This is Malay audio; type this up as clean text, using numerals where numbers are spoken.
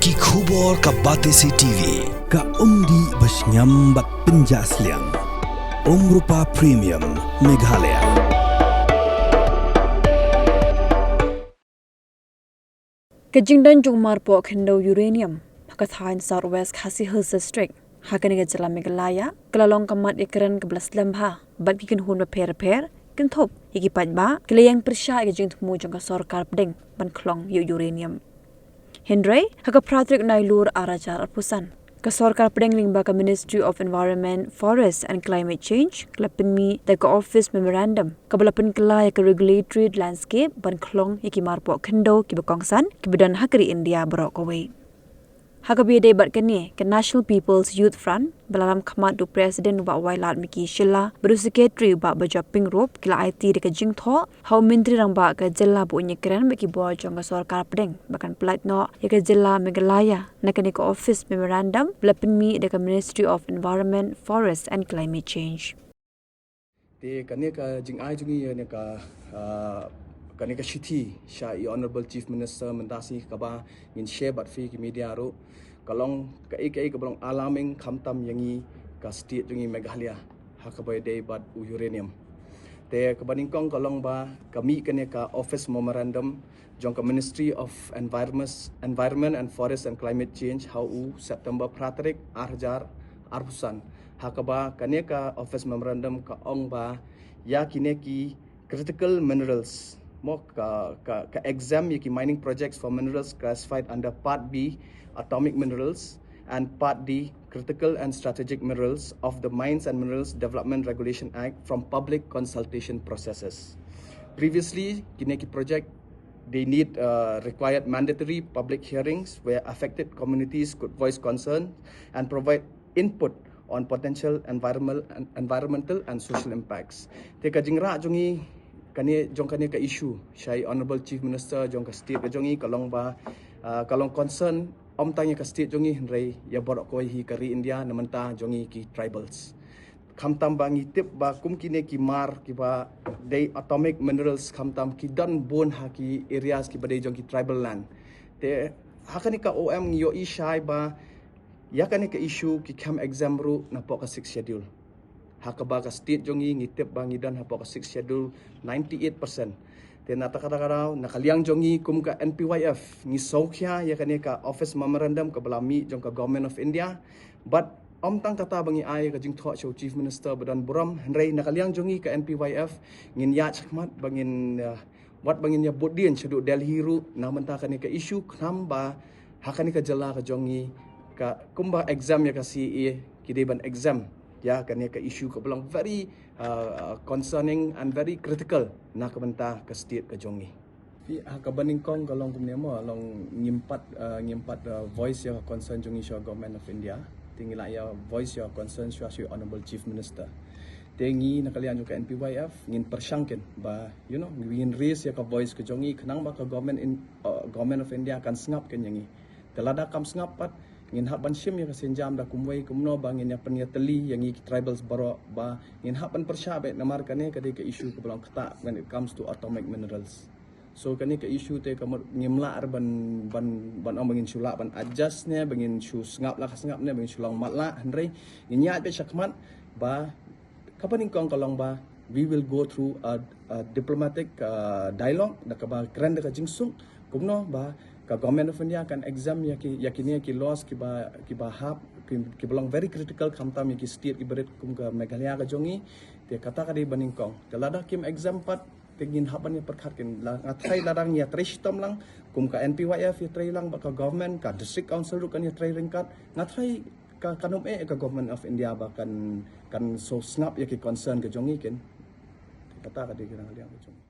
Ki khubor ka Batesi TV. Ka umdi basnyam bat penjaslian. Rupa Premium Meghalaya. Kejingdan Jungmar po kendo uranium. Pakathain Southwest Khasi Hills District. Hakaniga jala Meghalaya. Kelalong kamat ikran kebelas lembha. Bat kikin hun repair. Kentop. Iki pajba. Kelayang persya ikajing temu jangka sorkar pedeng. Ban klong yu uranium. Hendray. Haka pratrik nailur arajar arpusan. Kasorkar pedeng ling baka Ministry of Environment, Forest and Climate Change, kelapin mi daga Office Memorandum, kabalapin kelaya ke Regulatory Landscape, ban klong iki marpo kendo ki bakongsan, kibedan hakari India barok away. Hakabi debat kini ke National People's Youth Front, balalam kamat du Presiden ba wailat miki shilla, beru sekretari ba bajaping rope kila IT deka jingtho, hau menteri rang ba ke jilla bu nyekran baki buah jong sorkar pedeng, bahkan pelat no ya ke jilla Meghalaya, nakani ke Office Memorandum, belapin mi deka Ministry of Environment, Forest and Climate Change. Te kani ka jing ai jungi ne ka kani ka shithi sha Honorable Chief Minister mendasi ka ba ngin share bat fi ki media ro kalong ka ka belong alarming khamtam yangi ka state jungi Meghalaya hakabai dei bat uranium te ka baning kong kalong ba kami kani ka Office Memorandum jong ka Ministry of Environment and Forest and Climate Change how September pratrik arjar arpusan hakaba kani ka Office Memorandum ka ong ba ya kineki critical minerals mo ka exam yaki mining projects for minerals classified under Part B atomic minerals and Part D critical and strategic minerals of the Mines and Minerals Development Regulation Act from public consultation processes. Previously, kineki project they need required mandatory public hearings where affected communities could voice concern and provide input on potential environmental and social impacts. Teka jingra jongi kani jong kani ka issue syai Honorable Chief Minister jong ka state ka jongi kalong ba kalong concern om tanya ka state jongi hendrai ya borok koi hi kari India namanta jongi ki tribals khamtam bangi tip ba kum kine ki mar ki ba dei atomic minerals khamtam ki dan bon ha ki areas ki badai jong ki tribal land te hakani ka OM yo i syai ba ya kani ka issue ki kam exam ru na po ka 6 schedule hakaba ka state jongi ngitip bangi dan hapo ka 6 schedule 98%. Then natakaraw nakaliang jongi kum ka NPYF ni Sokhya ya kani ka Office Memorandum ka balami jong ka Government of India but omtang tata bangi ay ka jing tho Chief Minister badan buram hendrai nakaliang jongi ka NPYF ngin ya chakmat bangin wat bangin ya bodien chedu Delhi ru namanta kani ka issue knamba hakani ka jala ka jongi ka kumba exam ya ka CE kideban exam ya kani ka issue ka belong very concerning and very critical na kabanta ka state ka jongi fi ka baning kong kalong kumne mo long ngimpat voice ya concern jongi sha Government of India tingila ya voice ya concern sha Honorable Chief Minister tengi nakalian ka NPYF ngin persyangken ba you know ngin raise ya ka voice ka jongi kanang ba ka Government of India kan sngap ken yangi telada kam sngap pat ngin haban sim ya kasenjam da kumway kumno bangin ya panya teli yang tribals baro ba ngin haban persyabe namar kane kade ka issue ka belong kata when it comes to atomic minerals so kane ka issue te ka ngimla ban bangin sula ban adjust ne bangin shu ngap la ngap ne bangin sulang matla hendrai nya be syakmat ba kapaning kong kalong ba we will go through a diplomatic dialogue da ka ba grand ka jingsung kumno ba ka Government of India kan exam yakini ki loss ki ba hap ki belong very critical khamtam ki state ki berit kum ka Meghalaya ka jongi te kata ka di baning kong telada kim exam pat tingin hapan ya perkhat kin la ngathai ladang ya tristom lang kum ka NPYF ya trai lang ba ka government ka district council ru kan ya trai ringkat ngathai ka kanum ka Government of India ba kan so snap ya ki concern ka jongi kin kata ka di kirang liang ka jongi